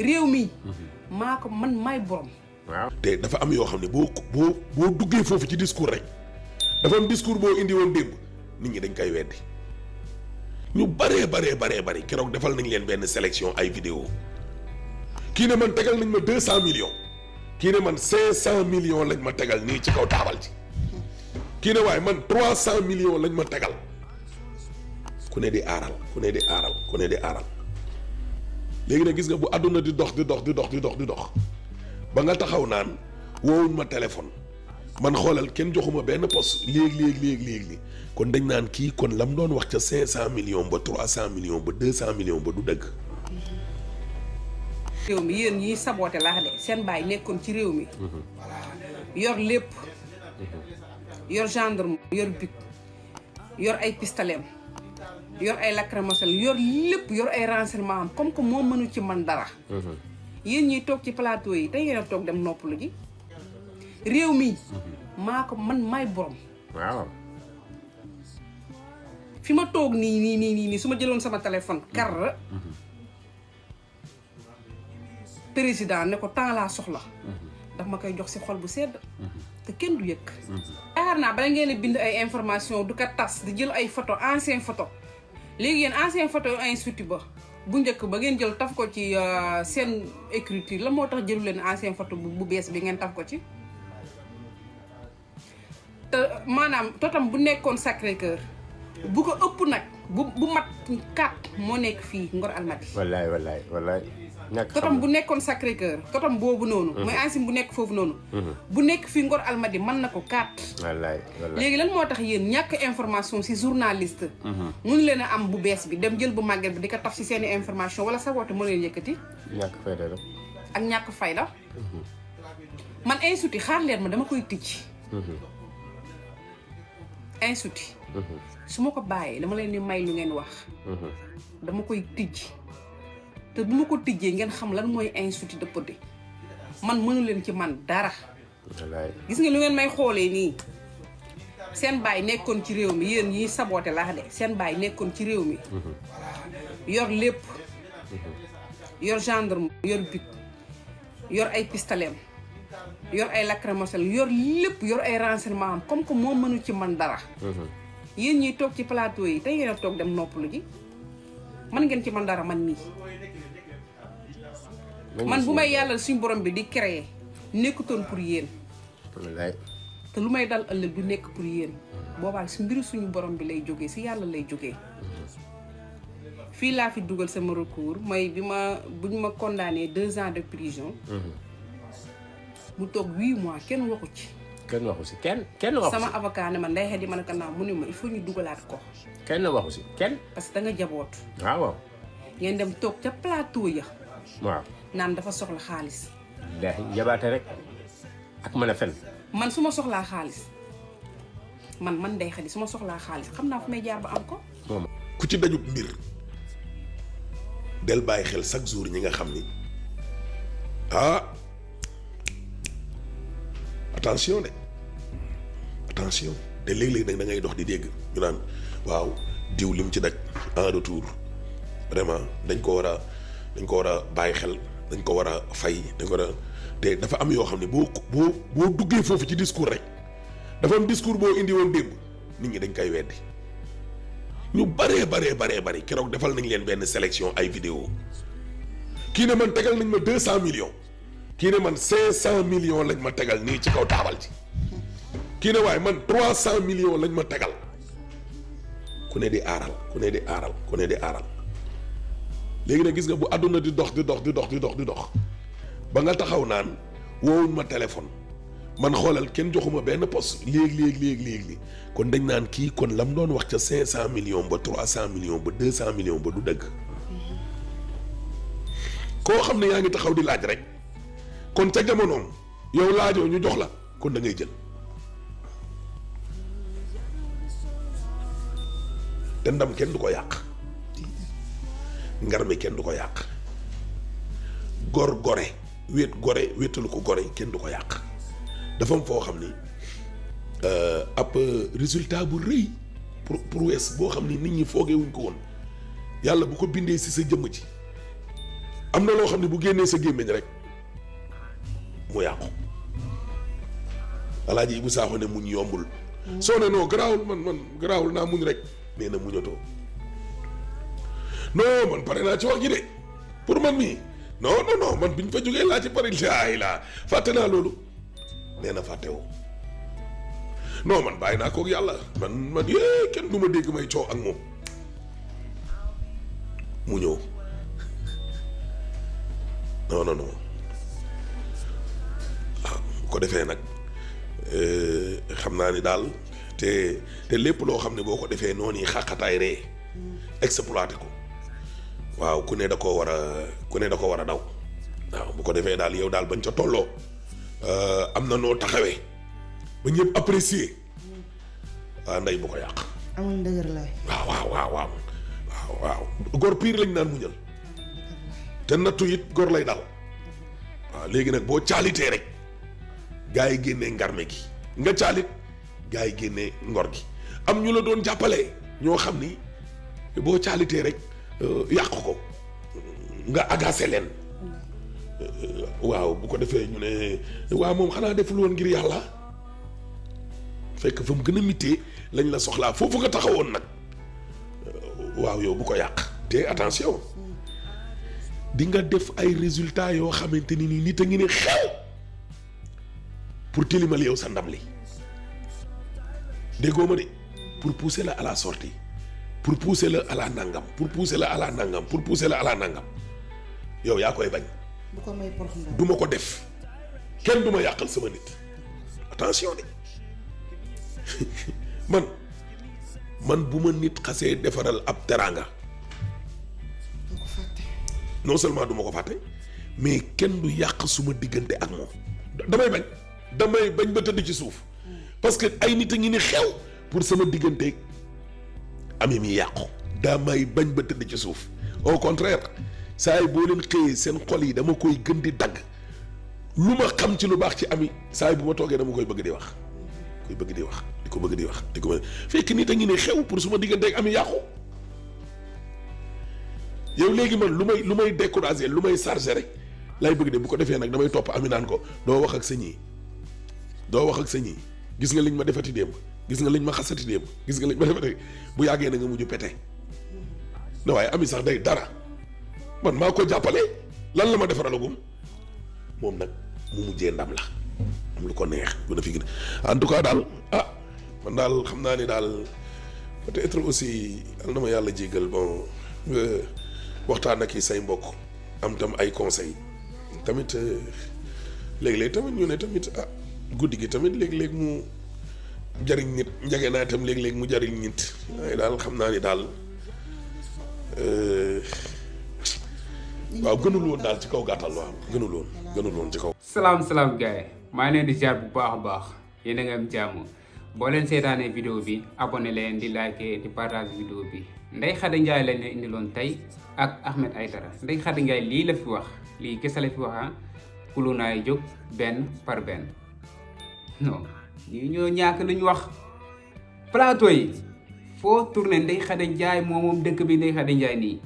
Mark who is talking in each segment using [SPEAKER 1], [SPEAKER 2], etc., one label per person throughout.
[SPEAKER 1] réew mi maa ko man maay borom.
[SPEAKER 2] waaw te dafa am yoo xam ne boo duggee foofu ci discours rek dafa am discours boo indi woon démb nit ñi dañ koy weddi ñu bari keroog defal nañ leen benn sélection ay vidéo kii ne man tegal nañ ma 200 millions kii ne man 500 millions lañ ma tegal nii ci kaw taabal ji kii ne waaye man 300 millions lañ ma tegal ku ne di aaral léegi nag gis nga bu àdduna di dox ba nga taxaw naan woowuñ ma téléphone man xoolal kenn joxuma benn poste léegi kon dañ naan kii kon lam doon wax ca 500 millions ba 300 millions ba 200 millions ba du dëgg.
[SPEAKER 1] réew mi yéen ñiy saboote laax de seen baay nekkoon ci réew mi. yor lépp. yor gendarme yor bic yor ay pistolet yor ay lacrymogène yor lépp yor ay renseignement am comme que moo mënu ci man dara. yéen ñiy toog ci plateau yi tey ngeen a toog dem noppalu ji réew mi maa ko man maay borom.
[SPEAKER 2] waaw.
[SPEAKER 1] fi ma toog nii su ma jëloon sama téléphone kar président ne ko temps laa soxla. daf ma koy jox ci xol bu sedd. te kenn du yëg. yaakaar naa bala ngeen a bind ay information du ko tas di jël ay photo ancien photo léegi yéen ancien photo institut ba bu njëkk ba ngeen jël taf ko ci seen écriture la moo tax jëlu leen ancien photo bu bees bi ngeen taf ko ci. te maanaam totam bu nekkoon Sacré-Cœur bu ko ëpp nag bu mat 4 moo nekk fii Ngor Almadi.
[SPEAKER 2] wallaay.
[SPEAKER 1] totam bu nekkoon Sacré-Cœur totam boobu noonu. mooy ancien bu nekk foofu noonu. bu nekk fii Ngor Almadi mën na ko 4.
[SPEAKER 2] wallaay.
[SPEAKER 1] léegi lan moo tax yéen ñàkk information ci journaliste. mënu leen a am bu bees bi dem jël bu màgget bi di ko taf ci seeni information wala sa woote moo leen yëkkati.
[SPEAKER 2] ñàkk fayda la.
[SPEAKER 1] ak ñàkk fayda. man institut xaar leen ma dama koy tijj. institut. su ma ko bàyyee dama leen di may lu ngeen wax. dama koy tijj. te bu ma ko tijjee ngeen xam lan mooy institut de Pod man mënu leen ci man dara. gis nga lu ngeen may xoolee nii seen baay nekkoon ci réew mi yéen ñiy saboote laax de seen baay nekkoon ci réew mi. yor lépp. yor gendarme yor bic yor ay pistolet yor ay lacrymogène yor lépp yor ay renseignement am comme que moo mënu ci man dara. yéen ñiy toog ci plateau yi tey ngeen a toog dem noppalu ji man ngeen ci man dara man nii. man bu may yàlla suñu borom bi di créer nekkutoon pour yéen. te lu may dal ëllëg du nekk pour yéen. boobaa si mbiru suñu borom bi lay jógee si yàlla lay jógee. fii laa fi dugal sama recours mooy buñ ma condamné 2 ans de prison. mu toog 8 mois kenn waxu ci.
[SPEAKER 2] kenn waxu si kenn waxu si.
[SPEAKER 1] sama avocat ne ma Ndeye Khady ma ne ko naa mu ne ma il faut ñu dugalaat ko.
[SPEAKER 2] kenn waxu si kenn.
[SPEAKER 1] parce que da nga jaboot.
[SPEAKER 2] waaw.
[SPEAKER 1] ngeen dem toog ca plateau ya.
[SPEAKER 2] waaw.
[SPEAKER 1] naan dafa soxla xaalis.
[SPEAKER 2] jabaate rek ak mën a fen.
[SPEAKER 1] man su ma soxlaa xaalis man Ndeye Khady su ma soxlaa xaalis xam naa fu may jaar ba am ko.
[SPEAKER 2] ku ci dajub mbir del bàyyi xel chaque jour ñi nga xam ni attention te léeg-léeg nag da ngay dox di dégg ñu naan waaw diw lim ci daj en retour vraiment dañ ko war a bàyyi xel dañ ko war a fay dañ ko war a te dafa am yoo xam ne boo duggee foofu ci discours rek dafa am discours boo indi woon démb nit ñi dañ koy weddi ñu bari keroog defal nañ leen benn sélection ay vidéo kii ne man tegal nañ ma 200 millions kii ne man 500 millions lañ ma tegal nii ci kaw taabal ji kii ne waaye man 300 millions lañ ma tegal ku ne di aaral léegi nag gis nga bu àdduna di dox ba nga taxaw naan woowuñ ma téléphone man xoolal kenn joxuma benn poste léegi kon dañ naan kii kon lam doon wax ca 500 millions ba 300 millions ba 200 millions ba du dëgg. koo xam ne yaa ngi taxaw di laaj rek kon ca jamonoom yow laajoo ñu jox la kon da ngay jël te ndam kenn du ko yàq ngar mi kenn du ko yàq gore wéetalu ko gore kenn du ko yàq dafa am foo xam ni ab résultat bu rëy pour wees boo xam ni nit ñi foogee wuñ ko woon yàlla bu ko bindee ci sa jëmm ji am na loo xam ne bu génnee sa gémmiñ rek mu yàqu Alaaji Ibu Saaxo ne muñ yombul soo ne non garaawul man garaawul naa muñ rek nee na muñatoo non man pare naa ci wax ji de pour man mii non man biñ fa jógee laa ci pare laa fàtte naa loolu nee na fàttewoo non man bàyyi naa koog yàlla man yee kenn du ma dégg may coow ak moom mu ñëw non ko defee nag xam naa ni daal te lépp loo xam ne boo ko defee noonu yi xàqataay ree exploité ko waaw ku ne da ko war a daw waaw bu ko defee daal yow daal bañ ca tolloo am na noo taxawee ba ñëpp apprécier waaw ndey bu ko yàq.
[SPEAKER 3] amul ndëgër laay.
[SPEAKER 2] waaw góor pire lañ naan muñal te nattu it góor lay dal waaw léegi nag boo caalitee rek gaa yi génnee ngarme gi nga caalit gaa yi génnee ngor gi am ñu la doon jàppale ñoo xam ni boo caalitee rek yàq ko nga agacé leen waaw bu ko defee ñu ne waaw moom xanaa deful woon ngir yàlla fekk fa mu gën a mittee lañ la soxlaa foofu nga taxawoon nag waaw yow bu ko yàq te attention di nga def ay résultats yoo xamante ni nii nit a ngi ne xew pour tilimal yow sa ndam li déggoo ma de pour pousser la à la sortie pour pousser la à la nangam pour pousser la à la nangam pour pousser la à la nangam yow yaa koy bañ.
[SPEAKER 3] bu ko may porox
[SPEAKER 2] du ma ko def kenn du ma yàqal sama nit attention de man bu ma nit xasee defaral ab teraanga non seulement du ma ko fàtte mais kenn du yàq suma diggante ak moom damay bañ ba tëdd ci suuf parce que ay nit a ngi ni xew pour sama diggante ami mi yàqu damay bañ ba tëdd ci suuf au contraire saa yi boo leen xëyee seen xol yi dama koy gën di dagg lu ma xam ci lu baax ci ami saa yi bu ma toogee dama koy bëgg di wax di ko fekk nit a ngi ne xew pour suma diggante ak ami yàqu yow léegi man lu may décourager lu may charger rek lay bëgg de bu ko defee nag damay topp ami naan ko doo wax ak sa ñii gis nga liñ ma defati démb gis nga liñ ma xasati démb gis nga liñ ma defati bu yàggee na nga mujj pete na waaye ami sax day dara man maa ko jàppale lan la ma defaralagum moom nag mu mujjee ndam la am lu ko neex bu na fi gën en tout cas daal man daal xam naa ni daal peut-être aussi al na ma yàlla jéggal bon waxtaan ak say mbokk am tam ay conseil tamit léeg-léeg tamit ñu ne tamit guddi gi tamit léeg-léeg mu jariñ nit njage naa itam léeg-léeg mu jariñ nit waaye daal xam naa ni daal waaw gënul woon daal ci kaw gàttal waaw gënul woon ci kaw.
[SPEAKER 4] salaam gars yi maa ngi leen di ziar bu baax a baax yéen a ngi am jàmm boo leen seetaanee vidéo bi abonné leen di like di partage vidéo bi Ndeye Khady Ndiaye lañ leen indiloon tey ak Ahmed Aidara Ndeye Khady Ndiaye lii la fi wax lii kese la fi wax kulunaay jóg benn par benn non ñii ñoo ñàkk lu ñu wax plateau yi foo tourné Ndeye Khady Ndiaye moom dëkk bi Ndeye Khady Ndiaye nii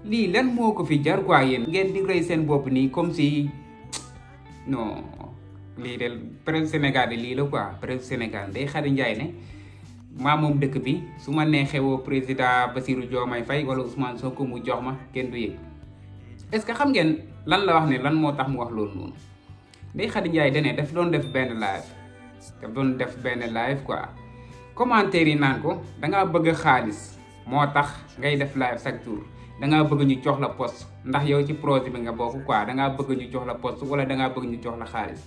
[SPEAKER 4] lii lan moo ko fi jar quoi yéen ngeen di rey seen bopp nii comme si non lii de presse Sénégal de lii la quoi presse Sénégal Ndeye Khady Ndiaye ne maa moom dëkk bi su ma neexee woo président Bassirou Diomaye Faye wala Ousmane Sonko mu jox ma kenn du yëg est-ce que xam ngeen lan la wax ne lan moo tax mu wax loolu noonu Ndeye Khady Ndiaye dane daf doon def benn live quoi commentaire yi naan ko dangaa bëgg xaalis moo tax ngay def live chaque jour dangaa bëgg ñu jox la poste ndax yow ci projet bi nga bokk quoi dangaa bëgg ñu jox la poste wala dangaa bëgg ñu jox la xaalis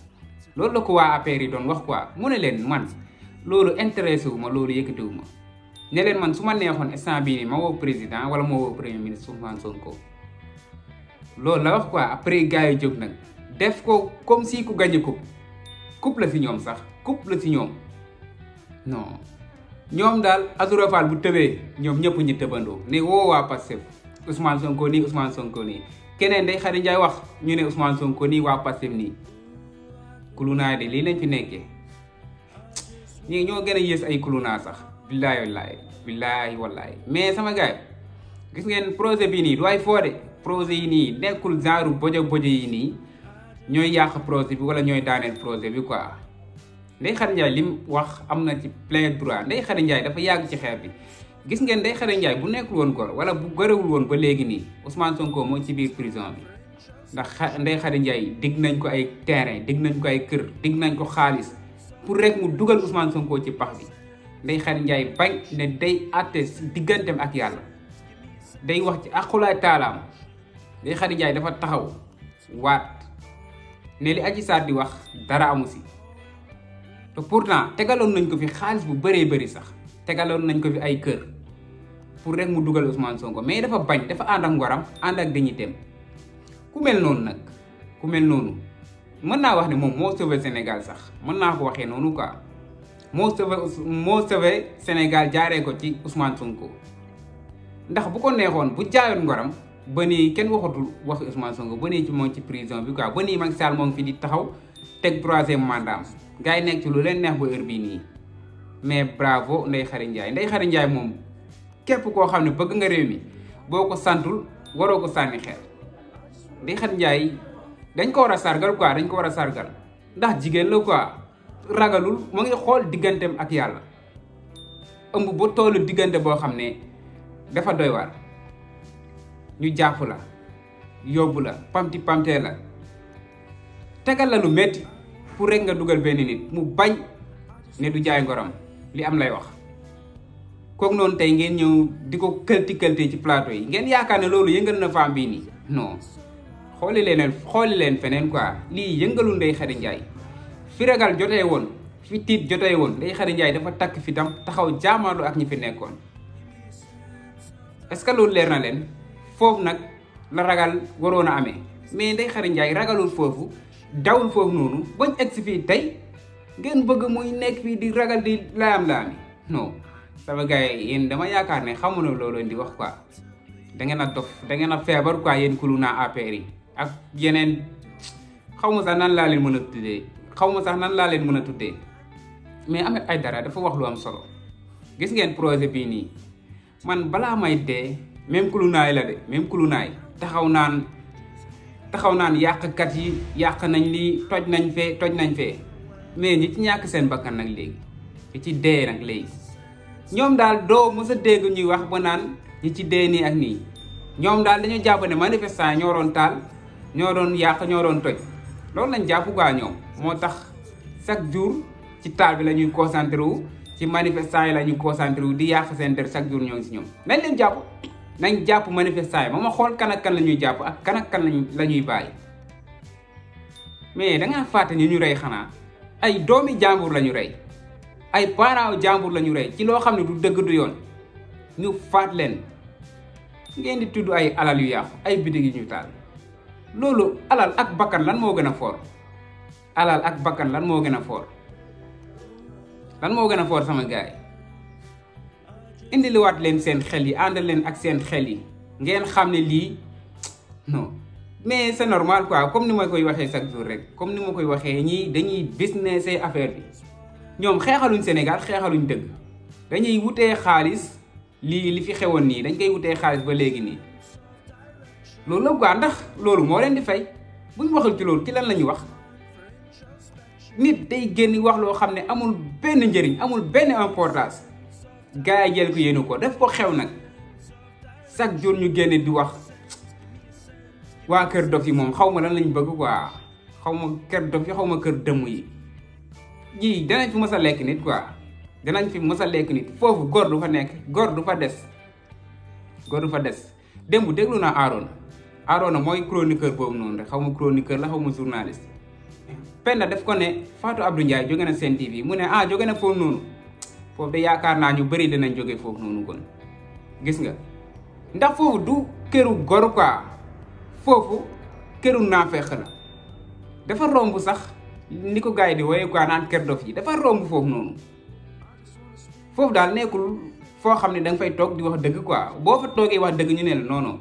[SPEAKER 4] loolu la ko waa APR yi doon wax quoi mu ne leen man loolu intéressé wu ma loolu yëkkatiwu ma ne leen man su ma neexoon instant bii nii ma woo président wala ma woo premier ministre Ousmane Sonko loolu la wax quoi après gars yi jóg nag def ko comme si ku gagné coupe la si ñoom sax coupe la si ñoom non ñoom daal Azoura Fall bu tëbee ñoom ñëpp ñu tëbandoo ne woo waa Pastef Ousmane Sonko nii keneen Ndeye Khady Ndiaye wax ñu ne Ousmane Sonko nii waa Pastef nii kulunaay de lii lañ fi nekkee ñii ñoo gën a yées ay kulunaa sax billaahi wallaahi mais sama gars gis ngeen projet bii nii du ay foo de projet yi nii nekkul genre bojo yi nii ñooy yàq projet bi wala ñooy daaneel projet bi quoi. Ndeye Khady Ndiaye li mu wax am na ci plein droit. Ndeye Khady Ndiaye dafa yàgg ci xeex bi gis ngeen Ndeye Khady Ndiaye bu nekkul woon gor wala bu gorewul woon ba léegi nii Ousmane Sonko moo ci biir prison bi ndax Ndeye Khady Ndiaye dig nañ ko ay terrain dig nañ ko ay kër dig nañ ko xaalis pour rek mu dugal Ousmane Sonko ci pax bi. Ndeye Khady Ndiaye bañ ne day àtte si digganteem ak yàlla day wax ci aqulaay taalaam. Ndeye Khady Ndiaye dafa taxaw waat ne li Adji Sarr di wax dara amu si te pourtant tegaloon nañ ko fi xaalis bu bëree bëri sax tegaloon nañ ko fi ay kër pour rek mu dugal Ousmane Sonko mais dafa bañ dafa ànd ak ngoram ànd ak dignitéem ku mel noonu nag ku mel noonu mën naa wax ne moom moo sauvé Sénégal sax mën naa ko waxee noonu quoi moo sauvé Sénégal jaaree ko ci Ousmane Sonko ndax bu ko neexoon bu jaayoon ngoram ba nii kenn waxatul wax Ousmane Sonko ba nii ci moom ci prison bi quoi ba nii Macky Sall moo ngi fi di taxaw teg 3e mandat gars yi nekk ci lu leen neex ba heure bii nii mais bravo Ndeye Khady Ndiaye. Ndeye Khady Ndiaye moom képp koo xam ne bëgg nga réew mi boo ko santul waroo ko sànni xeer. Ndeye Khady Ndiaye dañ ko war a sargal quoi dañ ko war a sargal ndax jigéen la quoi ragalul mu ngi xool digganteem ak yàlla ëmb ba toolu diggante boo xam ne dafa doy waar ñu jàpp la yóbbu la pamti pamtee la tegal la lu métti pour rek nga dugal benn nit mu bañ ne du jaay ngoram li am lay wax kooku noonu tey ngeen ñëw di ko këlti ci plateau yi ngeen yaakaar ne loolu yëngal na femme bii nii non xooli leen feneen quoi lii yëngalul Ndeye Khady Ndiaye fi ragal jotee woon fi tiit jotee woon Ndeye Khady Ndiaye dafa takk fi tam taxaw jaamaarlu ak ñi fi nekkoon est-ce que loolu leer na leen foofu nag la ragal waroon a amee mais Ndeye Khady Ndiaye ragalul foofu dawul foofu noonu bañ egsi fii tey ngeen bëgg muy nekk fii di ragal di laam-laami non sama gars yi yéen dama yaakaar ne xamu na loolu di wax quoi da ngeen a dof da ngeen a feebar quoi yéen kulu naa APR yi ak yeneen xaw ma sax nan laa leen mën a tuddee mais Ahmed Aïdara dafa wax lu am solo gis ngeen projet bii nii man balaa may dee même kulu naay la de même kulu naay taxaw naan yàqkat yi yàq nañ lii toj nañ fee mais ñi ci ñàkk seen bakkan nag léegi ñi ci dee nag léegi ñoom daal doo mës a dégg ñuy wax ba naan ñi ci dee nii ak nii ñoom daal dañoo jàpp ne manifestant ñoo doon taal ñoo doon yàq ñoo doon toj loolu lañ jàpp quoi ñoom moo tax chaque jour ci taal bi la ñuy concentré wu ci manifestant yi la ñuy concentré wu di yàq seen der chaque jour ñoo ngi si ñoom nañ leen jàpp nañ jàpp manifestant yi ma xool kan ak kan la ñuy jàpp ak kan ak kan la ñuy bàyyi mais dangaa fàtte ni ñu rey xanaa ay doomi jàmbur la ñu rey ay parents jàmbur la ñu rey ci loo xam ne du dëgg du yoon ñu faat leen ngeen di tudd ay alal yu yàqu ay bitig yu ñu taal loolu alal ak bakkan lan moo gën a foor alal ak bakkan lan moo gën a foor sama gaay indi liwaat leen seen xel yi àndal leen ak seen xel yi ngeen xam ne lii non mais c'est normal quoi comme ni ma koy waxee chaque jour rek comme ni ma koy waxee ñii dañuy business affaire bi ñoom xeexaluñ Sénégal xeexaluñ dëgg dañuy wutee xaalis li fi xewoon nii dañ koy wutee xaalis ba léegi nii loolu la quoi ndax loolu moo leen di fay buñ waxul ci loolu ci lan la ñuy wax nit day génn wax loo xam ne amul benn njëriñ amul benn importance gars yi jël ko yéenu ko def ko xew nag chaque jour ñu génne di wax waa kër dof yi moom xaw ma lan lañ bëgg quoi xaw ma kër dof yi xaw ma kër dëmm yi ji danañ fi mës a lekk nit quoi danañ fi mës a lekk nit foofu góor du fa nekk góor du fa des démb déglu naa Arona mooy chroniqueur boobu noonu rek xaw ma chroniqueur la xaw ma journaliste Penda def ko ne Fatou Abdou Ndiaye jóge na Sen TV mu ne jóge na foofu noonu foofu de yaakaar naa ñu bëri dinañ jóge foofu noonu kon gis nga ndax foofu du këru góor quoi foofu këru naafeq la dafa romb sax ni ko gars yi di wooye quoi naan kër dof yi dafa romb foofu noonu foofu daal nekkul foo xam ne da nga fay toog di wax dëgg quoi boo fa toogee wax dëgg ñu ne la non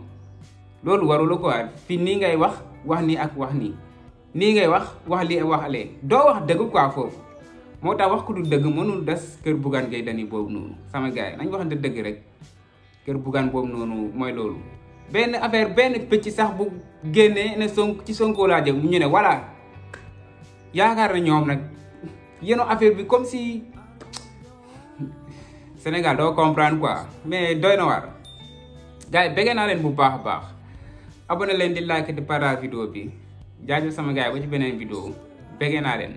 [SPEAKER 4] loolu waru la quoi fii nii ngay wax nii ak wax nii ngay wax lii wax alee doo wax dëgg quoi foofu moo tax wax ku du dëgg mënul des kër Bougane Gueye Dany boobu noonu sama gars yi nañ waxante dëgg rek kër Bougane boobu noonu mooy loolu benn affaire benn pëcc sax bu génnee ne ci Sonko laa jëm ñu ne voilà yaakaar na ñoom nag yéen affaire bi comme si Sénégal doo comprendre quoi mais doy na waar gars yi bëggee naa leen bu baax a baax abonné leen di like di partage vidéo bi jaajëf sama gars yi ba ci beneen vidéo bëggee naa leen